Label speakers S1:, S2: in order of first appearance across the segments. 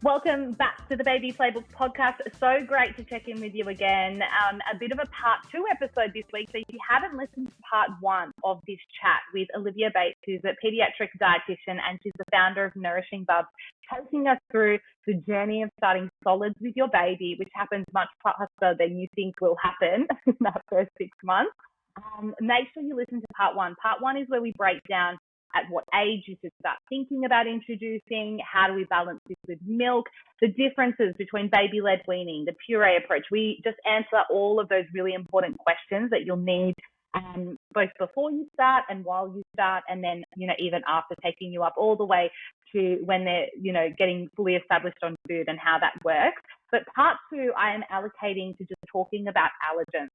S1: Welcome back to the Baby Playbook podcast. So great to check in with you again. A bit of a part 2 episode this week. So if you haven't listened to part 1 of this chat with Olivia Bates, who's a Paediatric Dietitian and she's the founder of Nourishing Bubs, taking us through the journey of starting solids with your baby, which happens much faster than you think will happen in that first 6 months. Make sure you listen to part 1. Part 1 is where we break down at what age you should start thinking about introducing, how do we balance this with milk, the differences between baby-led weaning, the puree approach. We just answer all of those really important questions that you'll need both before you start and while you start, and then, even after, taking you up all the way to when they're, getting fully established on food and how that works. But part 2, I am allocating to just talking about allergens.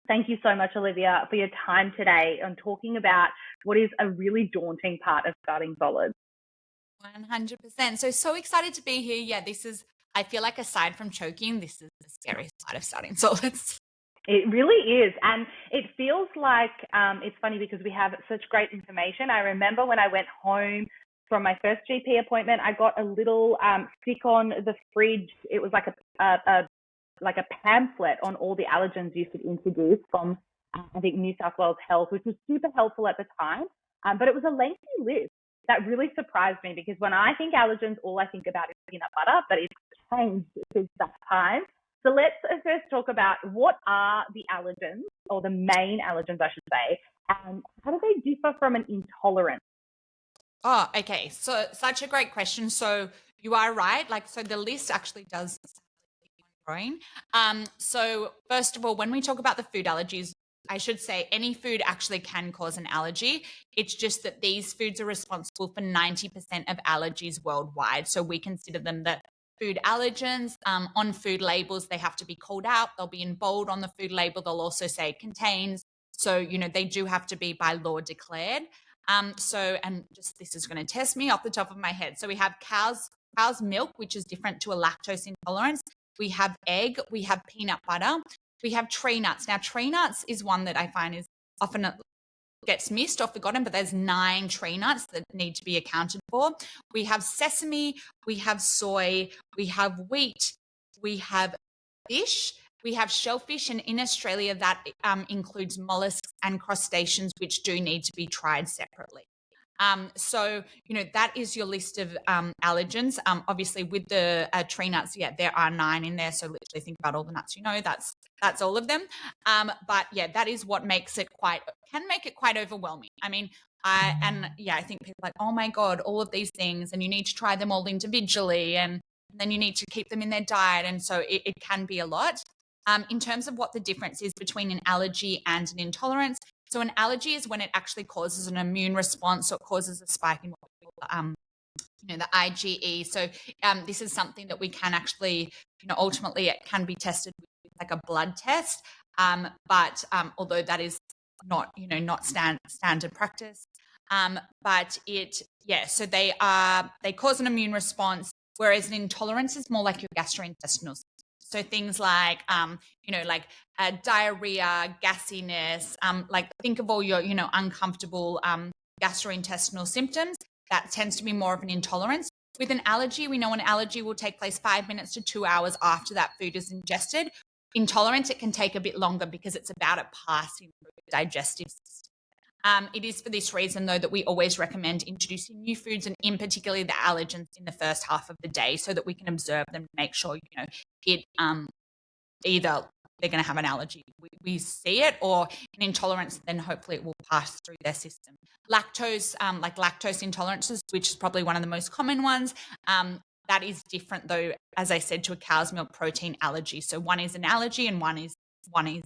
S1: Thank you so much, Olivia, for your time today on talking about what is a really daunting part of starting solids.
S2: 100%. So excited to be here. Yeah, I feel like aside from choking, this is the scariest part of starting solids.
S1: It really is. And it feels like it's funny because we have such great information. I remember when I went home from my first GP appointment, I got a little stick on the fridge. It was like a pamphlet on all the allergens you should introduce from, I think, New South Wales Health, which was super helpful at the time. But it was a lengthy list that really surprised me because when I think allergens, all I think about is peanut butter, but it's changed since that time. So let's first talk about what are the allergens, or the main allergens, I should say, and how do they differ from an intolerance?
S2: Oh, okay. So such a great question. So you are right. So the list actually does growing. So first of all, when we talk about the food allergies, I should say any food actually can cause an allergy. It's just that these foods are responsible for 90% of allergies worldwide. So we consider them the food allergens. On food labels, they have to be called out. They'll be in bold on the food label. They'll also say contains. So, they do have to be by law declared. This is going to test me off the top of my head. So we have cow's milk, which is different to a lactose intolerance. We have egg, we have peanut butter, we have tree nuts. Now, tree nuts is one that I find is often gets missed or forgotten, but there's 9 tree nuts that need to be accounted for. We have sesame, we have soy, we have wheat, we have fish, we have shellfish, and in Australia that includes mollusks and crustaceans, which do need to be tried separately. That is your list of allergens. Obviously with the tree nuts, there are 9 in there. So literally think about all the nuts, that's all of them. But that is what can make it quite overwhelming. I mean, I think people are like, oh my God, all of these things, and you need to try them all individually, and then you need to keep them in their diet. And so it can be a lot. In terms of what the difference is between an allergy and an intolerance. So an allergy is when it actually causes an immune response, or it causes a spike in what we call the IgE. So this is something that we can actually, ultimately it can be tested with like a blood test. But although that is not standard practice. So they cause an immune response, whereas an intolerance is more like your gastrointestinal. So things like, diarrhea, gassiness, think of all your, uncomfortable gastrointestinal symptoms. That tends to be more of an intolerance. With an allergy, we know an allergy will take place 5 minutes to 2 hours after that food is ingested. Intolerance, it can take a bit longer because it's about it passing through the digestive system. It is for this reason, though, that we always recommend introducing new foods, and in particular the allergens, in the first half of the day, so that we can observe them to make sure, either they're going to have an allergy, we see it, or an intolerance, then hopefully it will pass through their system. Lactose, like lactose intolerances, which is probably one of the most common ones, that is different, though, as I said, to a cow's milk protein allergy. So one is an allergy and one is intolerance.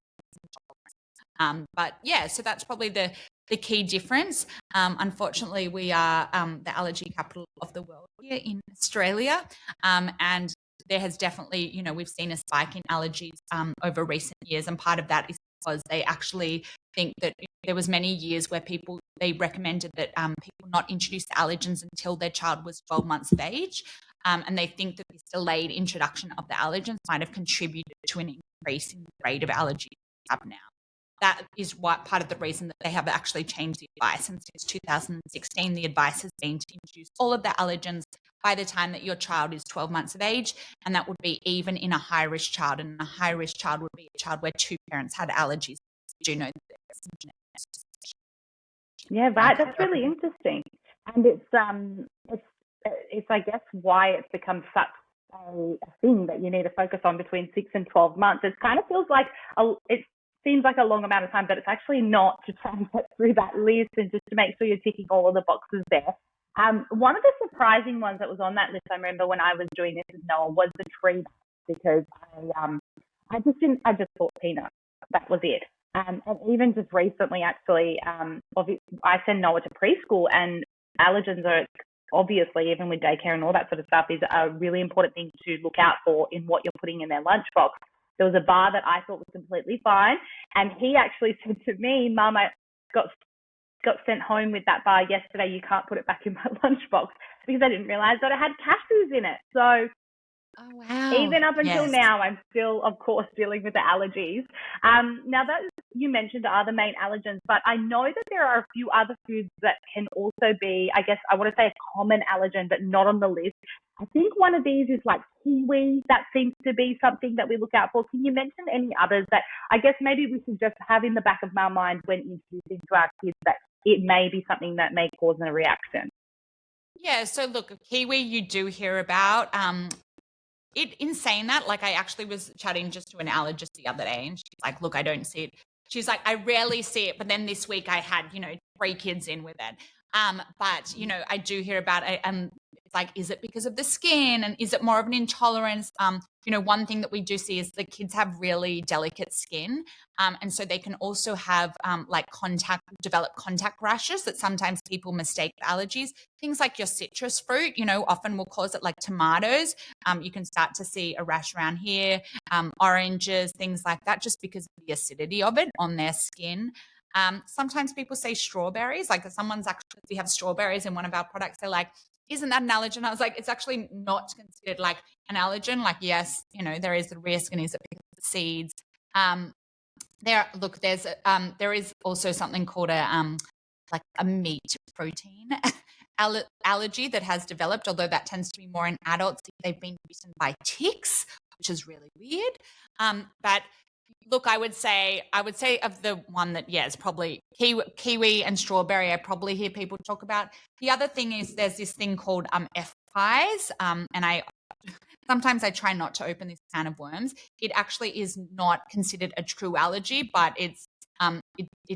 S2: So that's probably the key difference. Unfortunately, we are the allergy capital of the world here in Australia, and there has definitely, we've seen a spike in allergies over recent years, and part of that is because they actually think that there was many years where they recommended that people not introduce allergens until their child was 12 months of age, and they think that this delayed introduction of the allergens might have contributed to an increase in the rate of allergies we have now. That is part of the reason that they have actually changed the advice. And since 2016, the advice has been to introduce all of the allergens by the time that your child is 12 months of age. And that would be even in a high-risk child. And a high-risk child would be a child where two parents had allergies. Do you know that there's some genetics?
S1: Yeah, right. That's really interesting. And it's I guess why it's become such a thing that you need to focus on between 6 and 12 months. It kind of feels like it seems like a long amount of time, but it's actually not, to try and get through that list and just to make sure you're ticking all of the boxes there. One of the surprising ones that was on that list, I remember when I was doing this with Noah, was the tree nut, because I just thought peanut. That was it. And even just recently, actually, I send Noah to preschool, and allergens are obviously, even with daycare and all that sort of stuff, is a really important thing to look out for in what you're putting in their lunchbox. There was a bar that I thought was completely fine, and he actually said to me, "Mum, I got sent home with that bar yesterday. You can't put it back in my lunchbox," because I didn't realize that it had cashews in it. So
S2: oh, wow.
S1: Even up until now, I'm still, of course, dealing with the allergies. Now, that you mentioned are the main allergens, but I know that there are a few other foods that can also be, I guess, I want to say a common allergen, but not on the list. I think one of these is like kiwi. That seems to be something that we look out for. Can you mention any others that I guess maybe we should just have in the back of our mind when introducing to our kids that it may be something that may cause a reaction?
S2: Yeah, so look, kiwi you do hear about. In saying that, like I actually was chatting just to an allergist the other day, and she's like, "Look, I don't see it." She's like, "I rarely see it, but then this week I had, 3 kids in with it." But I do hear about it, and it's like, is it because of the skin, and is it more of an intolerance? One thing that we do see is the kids have really delicate skin, and so they can also have develop contact rashes that sometimes people mistake for allergies. Things like your citrus fruit, often will cause it, like tomatoes. You can start to see a rash around here, oranges, things like that, just because of the acidity of it on their skin. Sometimes people say strawberries, like we have strawberries in one of our products. They're like, "Isn't that an allergen?" I was like, it's actually not considered like an allergen. Like, yes, there is the risk, and is it because of the seeds? There is also something called a meat protein allergy that has developed, although that tends to be more in adults. They've been bitten by ticks, which is really weird. But look, I would say of the one that, it's probably kiwi and strawberry. I probably hear people talk about. The other thing is there's this thing called F-pies, and sometimes I try not to open this can of worms. It actually is not considered a true allergy, but it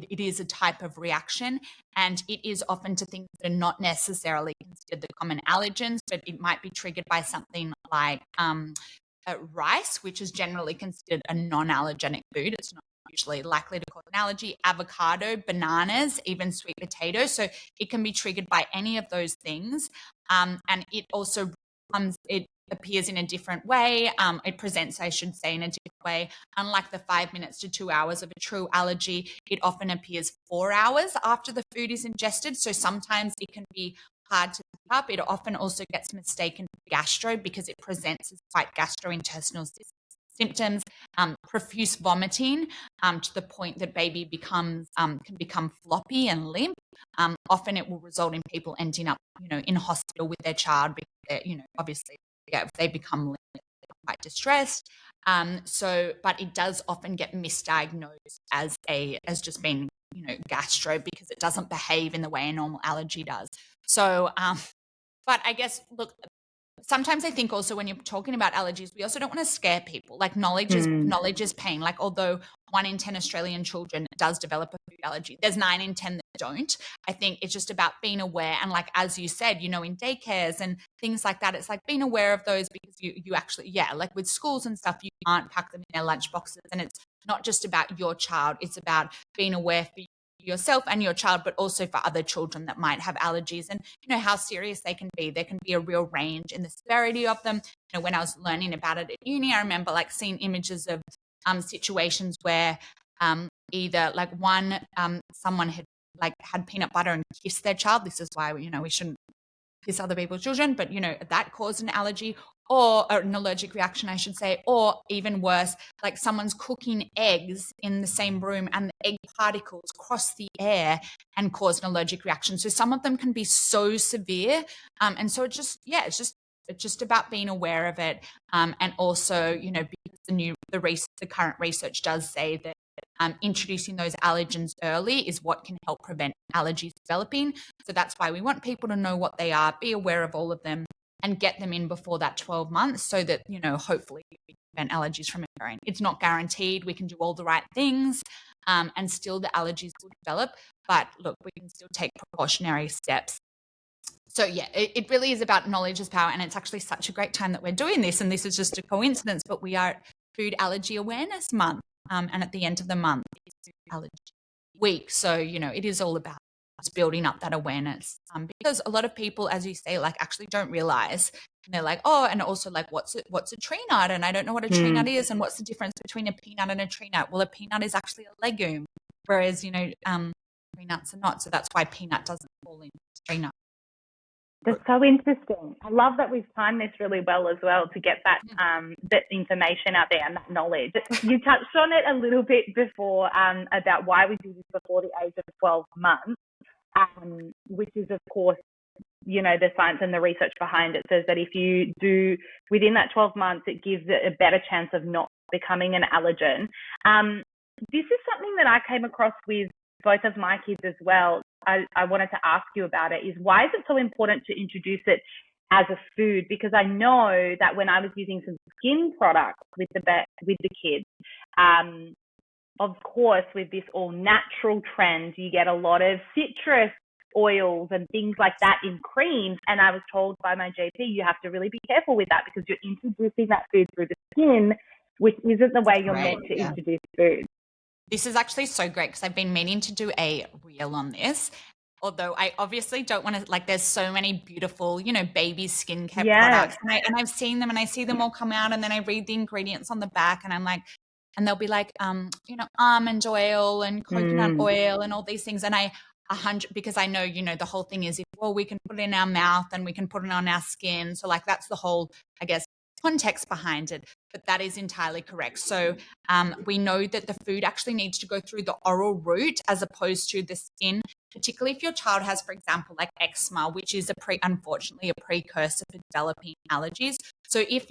S2: is a type of reaction, and it is often to things that are not necessarily considered the common allergens, but it might be triggered by something like rice, which is generally considered a non-allergenic food. It's not usually likely to cause an allergy. Avocado, bananas, even sweet potatoes. So it can be triggered by any of those things. And it also it appears in a different way. It presents, I should say, in a different way. Unlike the 5 minutes to 2 hours of a true allergy, it often appears 4 hours after the food is ingested. So sometimes it can be hard to pick up. It often also gets mistaken for gastro because it presents as quite gastrointestinal symptoms, profuse vomiting to the point that baby can become floppy and limp. Often it will result in people ending up, in hospital with their child because they're, obviously, if they become limp, they're quite distressed. But it does often get misdiagnosed as just being, gastro, because it doesn't behave in the way a normal allergy does. So, but I guess, look, sometimes I think also when you're talking about allergies, we also don't want to scare people. Like knowledge is pain. Like, although 1 in 10 Australian children does develop a food allergy, there's 9 in 10 that don't. I think it's just about being aware. And like, as you said, in daycares and things like that, it's like being aware of those, because you actually, like with schools and stuff, you can't pack them in their lunch boxes. And it's not just about your child. It's about being aware for yourself and your child, but also for other children that might have allergies, and how serious they can be. There can be a real range in the severity of them. When I was learning about it at uni, I remember like seeing images of situations where either like someone had peanut butter and kissed their child. This is why we shouldn't kiss other people's children, but that caused an allergy. or an allergic reaction, I should say, or even worse, like someone's cooking eggs in the same room and the egg particles cross the air and cause an allergic reaction. So some of them can be so severe. And so it's just about being aware of it. And also, because the current research does say that introducing those allergens early is what can help prevent allergies developing. So that's why we want people to know what they are, be aware of all of them, and get them in before that 12 months so that, hopefully we prevent allergies from occurring. It's not guaranteed. We can do all the right things and still the allergies will develop. But look, we can still take precautionary steps. So yeah, it really is about knowledge is power. And it's actually such a great time that we're doing this. And this is just a coincidence, but we are at Food Allergy Awareness Month. And at the end of the month is Food Allergy Week. So, it is all about just building up that awareness because a lot of people, as you say, like actually don't realize, and they're like, oh, and also like, what's a tree nut? And I don't know what a tree nut is. And what's the difference between a peanut and a tree nut? Well, a peanut is actually a legume, whereas, tree nuts are not. So that's why peanut doesn't fall into tree nut.
S1: That's so interesting. I love that we've timed this really well as well to get that that information out there and that knowledge. You touched on it a little bit before about why we do this before the age of 12 months, which is, of course, the science and the research behind it says that if you do within that 12 months, it gives it a better chance of not becoming an allergen. This is something that I came across with both of my kids as well. I wanted to ask you about it, is why is it so important to introduce it as a food? Because I know that when I was using some skin products with the kids, of course, with this all natural trend, you get a lot of citrus oils and things like that in creams. And I was told by my GP, you have to really be careful with that because you're introducing that food through the skin, which isn't the way you're meant to introduce food.
S2: This is actually so great because I've been meaning to do a reel on this. Although I obviously don't want to, like, there's so many beautiful, baby skincare products. And I've seen them and I see them all come out and then I read the ingredients on the back and I'm like, and they'll be like, almond oil and coconut oil and all these things. And because I know, the whole thing is, we can put it in our mouth and we can put it on our skin. So like, that's the whole, I guess, context behind it, but that is entirely correct. So we know that the food actually needs to go through the oral route as opposed to the skin, particularly if your child has, for example, like eczema, which is unfortunately a precursor for developing allergies. So if,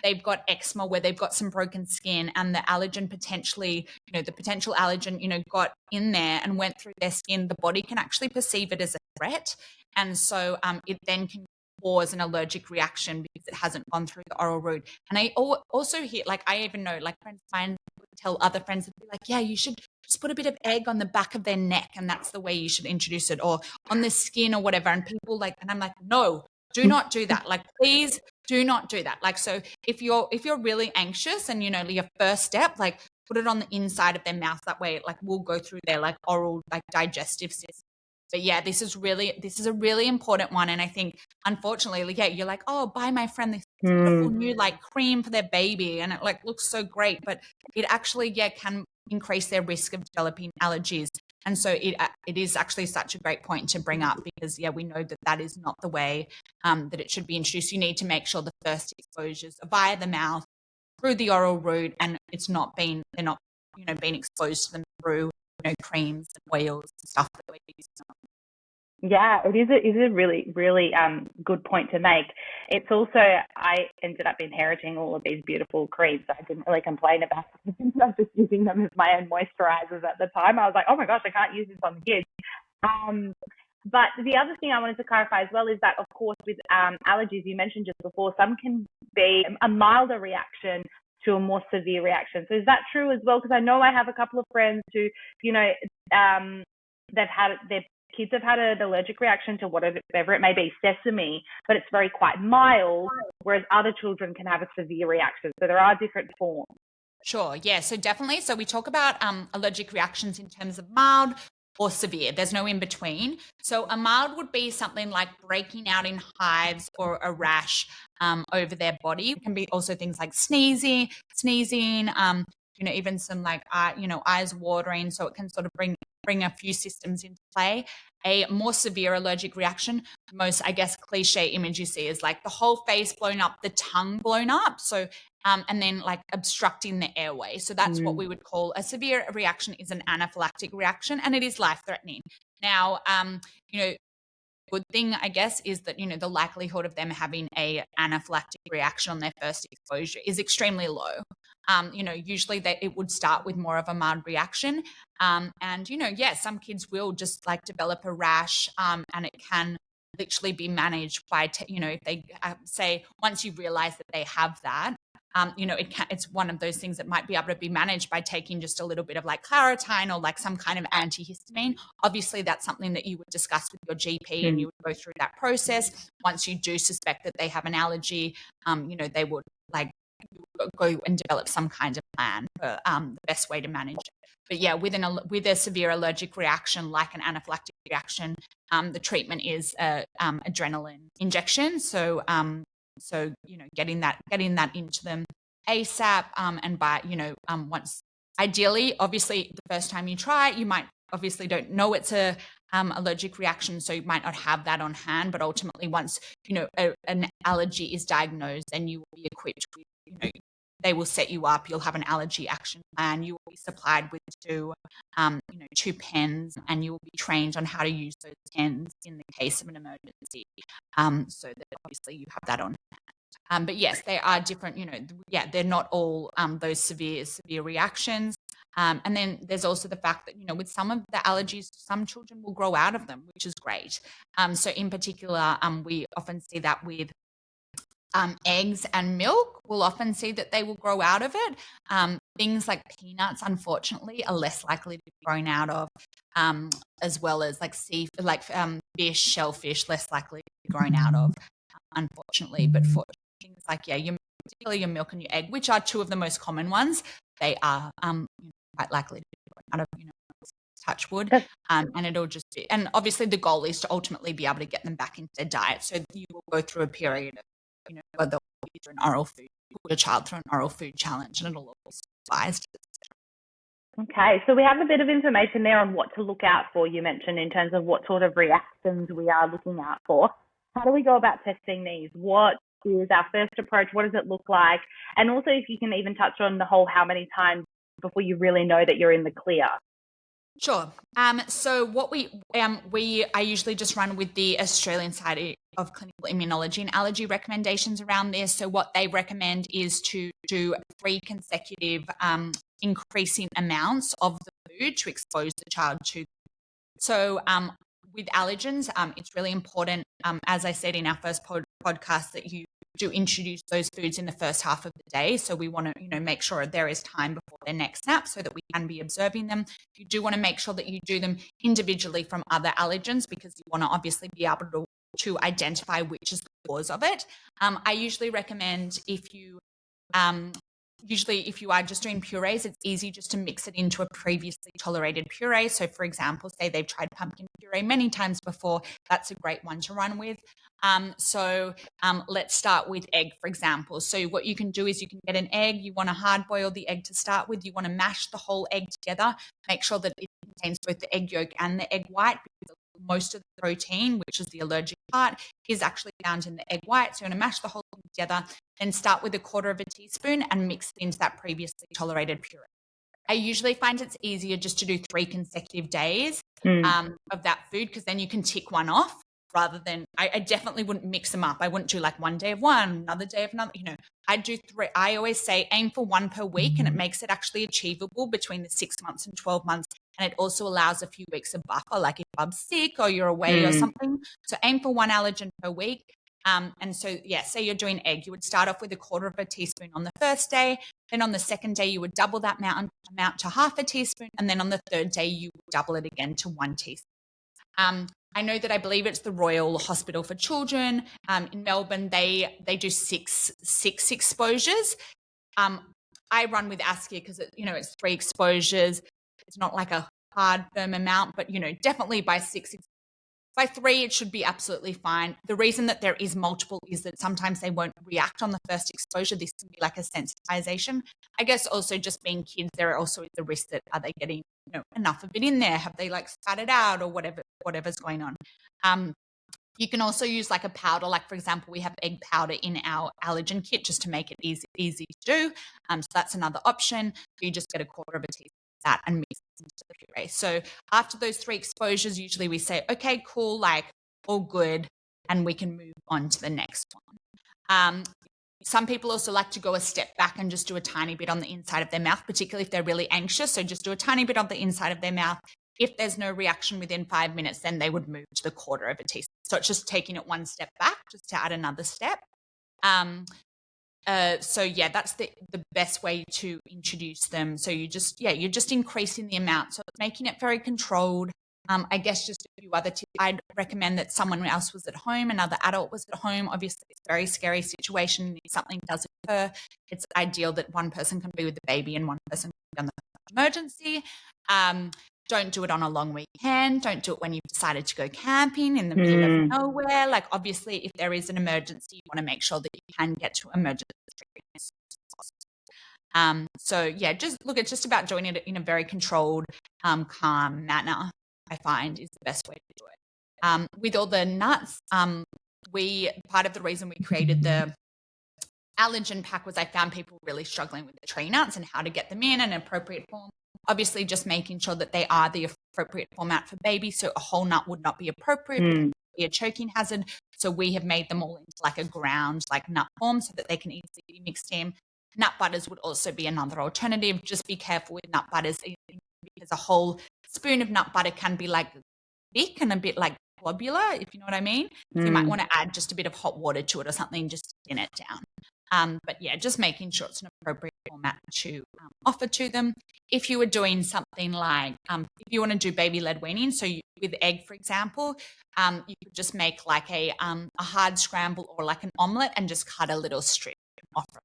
S2: they've got eczema where they've got some broken skin and the allergen potentially, the potential allergen, got in there and went through their skin, the body can actually perceive it as a threat. And so it then can cause an allergic reaction because it hasn't gone through the oral route. And I also hear, like, I even know, like, friends of mine would tell other friends, they'd be like, yeah, you should just put a bit of egg on the back of their neck and that's the way you should introduce it, or on the skin or whatever. And people and I'm like, no, do not do that. Like, please do not do that. Like, so if you're really anxious and, your first step, like, put it on the inside of their mouth. That way it, like, will go through their, like, oral, like, digestive system. But yeah, this is a really important one. And I think, unfortunately, you're like, oh, buy my friend this beautiful new, like, cream for their baby. And it, like, looks so great. But it actually, can increase their risk of developing allergies. And so it is actually such a great point to bring up because, we know that is not the way that it should be introduced. You need to make sure the first exposures are via the mouth, through the oral route, and they're not being exposed to them through, creams and oils and stuff that we use.
S1: Yeah, it is a really, really good point to make. It's also, I ended up inheriting all of these beautiful creams. So I didn't really complain about it. I was just using them as my own moisturizers at the time. I was like, oh my gosh, I can't use this on the kids. But the other thing I wanted to clarify as well is that, of course, with allergies, you mentioned just before, some can be a milder reaction to a more severe reaction. So is that true as well? Because I know I have a couple of friends who, their kids have had an allergic reaction to whatever it may be, sesame, but it's quite mild, whereas other children can have a severe reaction. So there are different forms.
S2: Sure. Yeah. So definitely. So we talk about allergic reactions in terms of mild or severe. There's no in between. So a mild would be something like breaking out in hives or a rash over their body. It can be also things like sneezing, even some eyes watering. So it can sort of bring bring a few systems into play. A more severe allergic reaction, most, I guess, cliche image you see is like the whole face blown up, the tongue blown up. So, and then like obstructing the airway. So that's what we would call a severe reaction, is an anaphylactic reaction, and it is life-threatening. Now, you know, good thing, I guess, is that, you know, the likelihood of them having a anaphylactic reaction on their first exposure is extremely low. You know, usually it would start with more of a mild reaction. And, you know, yeah, some kids will just like develop a rash, and it can literally be managed by, you know, if they say once you realize that they have that, you know, it's one of those things that might be able to be managed by taking just a little bit of like Claritine or like some kind of antihistamine. Obviously, that's something that you would discuss with your GP and you would go through that process. Once you do suspect that they have an allergy, you know, they would like go and develop some kind of plan for the best way to manage it. But yeah, with a severe allergic reaction like an anaphylactic reaction, the treatment is adrenaline injection. So you know, getting that into them ASAP, and by, you know, once, ideally, obviously the first time you try it, you might obviously don't know it's a allergic reaction, so you might not have that on hand, but ultimately once, you know, an allergy is diagnosed, then you will be equipped with, you know, they will set you up, you'll have an allergy action plan, you will be supplied with two pens, and you will be trained on how to use those pens in the case of an emergency, so that obviously you have that on hand. But yes, they are different, you know, yeah, they're not all those severe reactions. And then there's also the fact that, you know, with some of the allergies, some children will grow out of them, which is great. So in particular, we often see that with eggs and milk. We'll often see that they will grow out of it. Things like peanuts, unfortunately, are less likely to be grown out of, as well as like fish, shellfish, less likely to be grown out of, unfortunately. But for things like, yeah, particularly your milk and your egg, which are two of the most common ones, they are quite likely to be grown out of, you know, touch wood. And it'll just be, and obviously the goal is to ultimately be able to get them back into their diet. So you will go through a period of, you know, whether it's an oral food, put your child through an oral food challenge, and it'll all be supervised.
S1: Okay, so we have a bit of information there on what to look out for, you mentioned, in terms of what sort of reactions we are looking out for. How do we go about testing these? What is our first approach? What does it look like? And also, if you can even touch on the whole how many times before you really know that you're in the clear.
S2: Sure. So what I usually just run with the Australian Society of Clinical Immunology and Allergy recommendations around this. So what they recommend is to do 3 consecutive increasing amounts of the food to expose the child to. So with allergens, it's really important, as I said in our first podcast, that you do introduce those foods in the first half of the day. So we want to, you know, make sure there is time before their next nap so that we can be observing them. You do want to make sure that you do them individually from other allergens, because you want to obviously be able to identify which is the cause of it. I usually recommend if you are just doing purees, it's easy just to mix it into a previously tolerated puree. So for example, say they've tried pumpkin puree many times before, that's a great one to run with. So let's start with egg, for example. So what you can do is you can get an egg. You want to hard boil the egg to start with. You want to mash the whole egg together. Make sure that it contains both the egg yolk and the egg white, because most of the protein, which is the allergic part, is actually found in the egg white. So you want to mash the whole thing together, then start with 1/4 teaspoon and mix it into that previously tolerated puree. I usually find it's easier just to do 3 consecutive days of that food, because then you can tick one off, rather than, I definitely wouldn't mix them up. I wouldn't do like one day of one, another day of another, you know, I'd do 3. I always say aim for 1 per week, and it makes it actually achievable between the 6 months and 12 months. And it also allows a few weeks of buffer, like if Bub's sick or you're away or something. So aim for 1 allergen per week. And so, yeah, say you're doing egg, you would start off with 1/4 teaspoon on the first day. Then on the second day, you would double that amount to 1/2 teaspoon. And then on the third day, you would double it again to 1 teaspoon. I know that I believe it's the Royal Hospital for Children in Melbourne. They do six exposures. I run with Askia because it's 3 exposures. It's not like a hard firm amount, but definitely by 6. By 3, it should be absolutely fine. The reason that there is multiple is that sometimes they won't react on the first exposure. This can be like a sensitization. I guess also just being kids, there also is the risk that are they getting enough of it in there? Have they like spat it out or whatever's going on? You can also use like a powder, like for example, we have egg powder in our allergen kit just to make it easy to do. So that's another option. You just get a quarter of a teaspoon of that and mix it into the puree. So after those 3 exposures, usually we say, okay, cool, like all good, and we can move on to the next one. Some people also like to go a step back and just do a tiny bit on the inside of their mouth, particularly if they're really anxious. So just do a tiny bit on the inside of their mouth. If there's no reaction within 5 minutes, then they would move to the quarter of a teaspoon. So it's just taking it one step back just to add another step. So yeah, that's the best way to introduce them. So you're just increasing the amount. So making it very controlled. I guess just a few other tips. I'd recommend that someone else was at home, another adult was at home. Obviously, it's a very scary situation. If something does occur, it's ideal that one person can be with the baby and one person can be on the emergency. Don't do it on a long weekend. Don't do it when you've decided to go camping in the middle of nowhere. Like obviously, if there is an emergency, you want to make sure that you can get to emergency treatment as soon as possible. So yeah, it's just about doing it in a very controlled, calm manner. I find is the best way to do it. With all the nuts, part of the reason we created the allergen pack was I found people really struggling with the tree nuts and how to get them in an appropriate form. Obviously, just making sure that they are the appropriate format for babies. So a whole nut would not be appropriate, it would be a choking hazard. So we have made them all into like a ground, like nut form so that they can easily be mixed in. Nut butters would also be another alternative. Just be careful with nut butters because a whole spoon of nut butter can be like thick and a bit like globular, if you know what I mean. So you might want to add just a bit of hot water to it or something just to thin it down. But yeah, just making sure it's an appropriate format to offer to them. If you were doing something like, if you want to do baby-led weaning, so with egg, for example, you could just make like a hard scramble or like an omelette and just cut a little strip and offer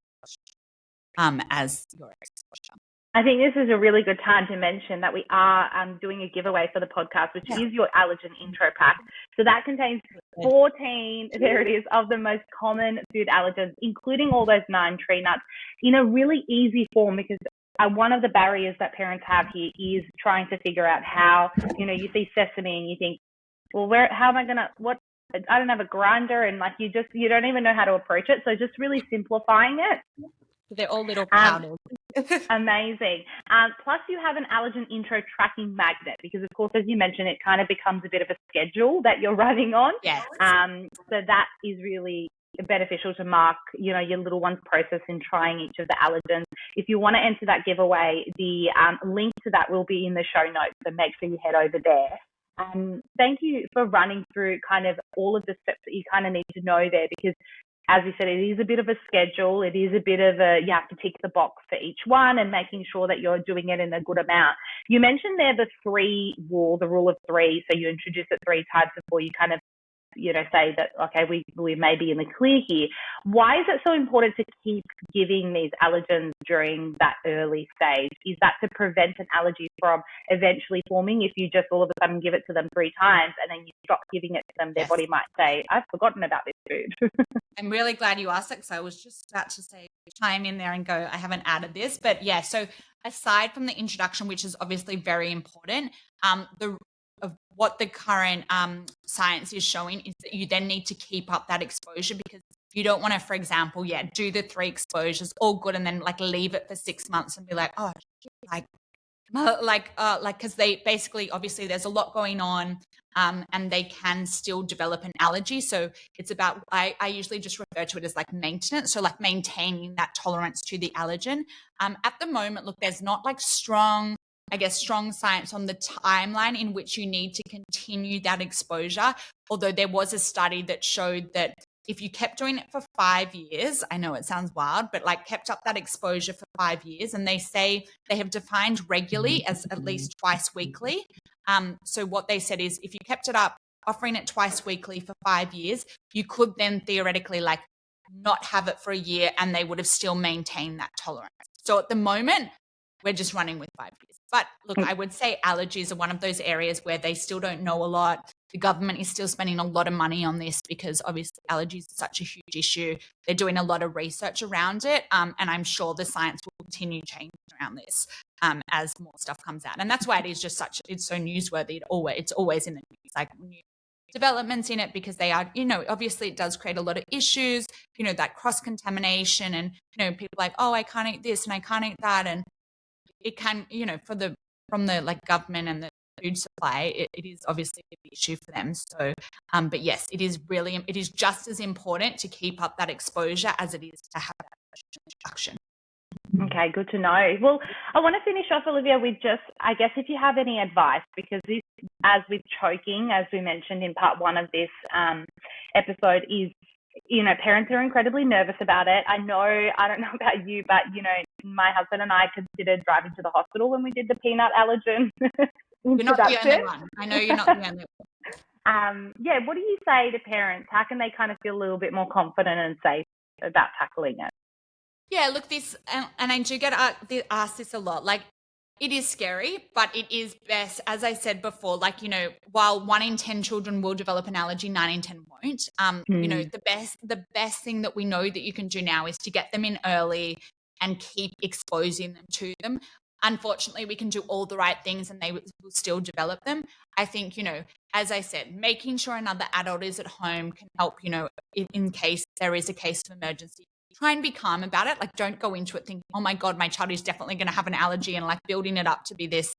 S2: it as your exposure.
S1: I think this is a really good time to mention that we are doing a giveaway for the podcast, which is your allergen intro pack. So that contains 14, there it is, of the most common food allergens, including all those 9 tree nuts in a really easy form, because one of the barriers that parents have here is trying to figure out how, you see sesame and you think, well, how am I going to, I don't have a grinder, and like you don't even know how to approach it. So just really simplifying it.
S2: They're all little powders.
S1: Amazing. Plus you have an allergen intro tracking magnet because, of course, as you mentioned, it kind of becomes a bit of a schedule that you're running on.
S2: Yes.
S1: So that is really beneficial to mark, your little one's process in trying each of the allergens. If you want to enter that giveaway, the link to that will be in the show notes. So make sure you head over there. Thank you for running through kind of all of the steps that you kind of need to know there, because as you said, it is a bit of a schedule. It is a bit of you have to tick the box for each one and making sure that you're doing it in a good amount. You mentioned there the rule of 3. So you introduce it 3 times before you kind of, say that, okay, we may be in the clear here. Why is it so important to keep giving these allergens during that early stage? Is that to prevent an allergy from eventually forming? If you just all of a sudden give it to them 3 times and then you stop giving it to them, their body might say, I've forgotten about this food.
S2: I'm really glad you asked that, because I was just about to say, chime in there and go, I haven't added this. But yeah, so aside from the introduction, which is obviously very important, of what the current science is showing is that you then need to keep up that exposure, because you don't want to, for example, do the 3 exposures, all good, and then like leave it for 6 months and be like, oh, because they basically, obviously there's a lot going on, and they can still develop an allergy. So it's about, I usually just refer to it as like maintenance. So like maintaining that tolerance to the allergen. At the moment, look, there's not like strong science on the timeline in which you need to continue that exposure. Although there was a study that showed that if you kept doing it for 5 years, I know it sounds wild, but like kept up that exposure for 5 years, and they say they have defined regularly as at least twice weekly. So what they said is if you kept it up, offering it twice weekly for 5 years, you could then theoretically like not have it for a year and they would have still maintained that tolerance. So at the moment, we're just running with 5 years. But look, I would say allergies are one of those areas where they still don't know a lot. The government is still spending a lot of money on this because obviously allergies are such a huge issue. They're doing a lot of research around it, and I'm sure the science will continue changing around this as more stuff comes out. And that's why it is just it's so newsworthy. It's always in the news, like new developments in it, because they are, obviously it does create a lot of issues, that cross-contamination and, people like, oh, I can't eat this and I can't eat that. And it can, from the like government and the food supply, it is obviously a big issue for them. So, but yes, it is just as important to keep up that exposure as it is to have that introduction.
S1: Okay, good to know. Well, I want to finish off, Olivia, with just, I guess, if you have any advice, because this, as with choking, as we mentioned in part 1 of this episode, is, parents are incredibly nervous about it. I don't know about you, but, my husband and I considered driving to the hospital when we did the peanut allergen
S2: You're not the only one. I know you're not the only one.
S1: What do you say to parents? How can they kind of feel a little bit more confident and safe about tackling it?
S2: Yeah, look, and I do get asked this a lot. Like, it is scary, but it is best, as I said before, like, while 1 in 10 children will develop an allergy, 9 in 10 won't. The best thing that we know that you can do now is to get them in early and keep exposing them to them. Unfortunately, we can do all the right things and they will still develop them. I think, as I said, making sure another adult is at home can help, in case there is a case of emergency. Try and be calm about it. Like, don't go into it thinking, oh my God, my child is definitely going to have an allergy, and like building it up to be this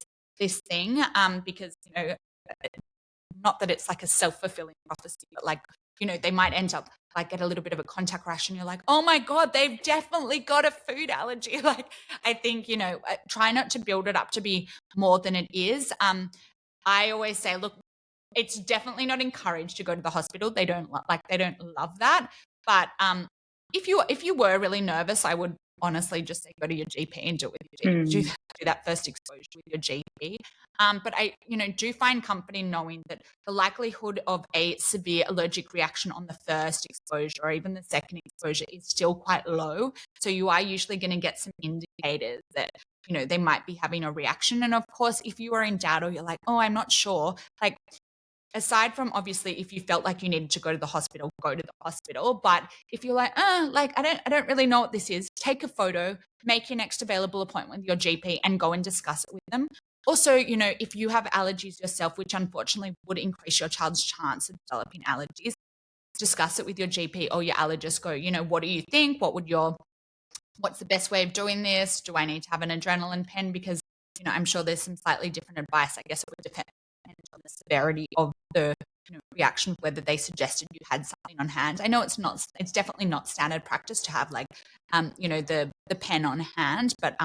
S2: thing. Because, not that it's like a self-fulfilling prophecy, but like, they might end up like get a little bit of a contact rash and you're like, oh my God, they've definitely got a food allergy. Like, I think, try not to build it up to be more than it is. I always say, look, it's definitely not encouraged to go to the hospital. They don't love that. But, if you were really nervous, I would honestly just say go to your GP and do it with your GP. Do that first exposure with your GP. But I, do find comfort in knowing that the likelihood of a severe allergic reaction on the first exposure or even the second exposure is still quite low. So you are usually going to get some indicators that, they might be having a reaction. And of course, if you are in doubt or you're like, oh, I'm not sure, like, aside from obviously if you felt like you needed to go to the hospital, go to the hospital. But if you're like, I don't really know what this is, take a photo, make your next available appointment with your GP and go and discuss it with them. Also, if you have allergies yourself, which unfortunately would increase your child's chance of developing allergies, discuss it with your GP or your allergist. Go, what do you think? What's the best way of doing this? Do I need to have an adrenaline pen? Because, I'm sure there's some slightly different advice. I guess it would depend on the severity of the reaction, whether they suggested you had something on hand. I know it's definitely not standard practice to have like, the pen on hand, but,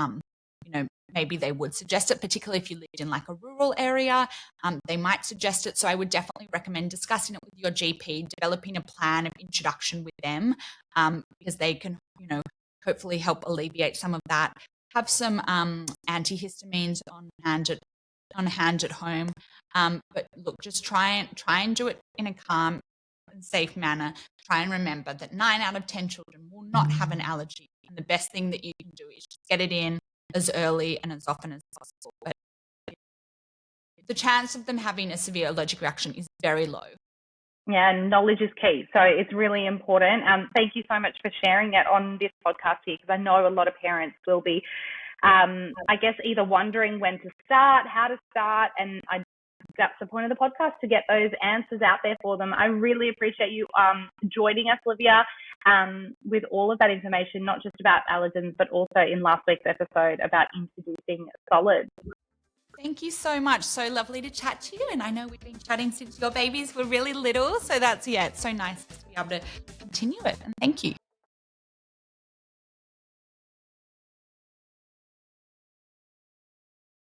S2: maybe they would suggest it, particularly if you lived in like a rural area, they might suggest it. So I would definitely recommend discussing it with your GP, developing a plan of introduction with them, because they can, hopefully help alleviate some of that. Have some antihistamines on hand at home. But look, just try and do it in a calm and safe manner. Try and remember that 9 out of 10 children will not have an allergy. And the best thing that you can do is just get it in as early and as often as possible. But the chance of them having a severe allergic reaction is very low.
S1: Yeah, and knowledge is key. So it's really important. Thank you so much for sharing it on this podcast here, because I know a lot of parents will be I guess either wondering when to start, how to start, and that's the point of the podcast, to get those answers out there for them. I really appreciate you joining us, Olivia, with all of that information, not just about allergens, but also in last week's episode about introducing solids.
S2: Thank you so much. So lovely to chat to you. And I know we've been chatting since your babies were really little. So it's so nice to be able to continue it. And thank you.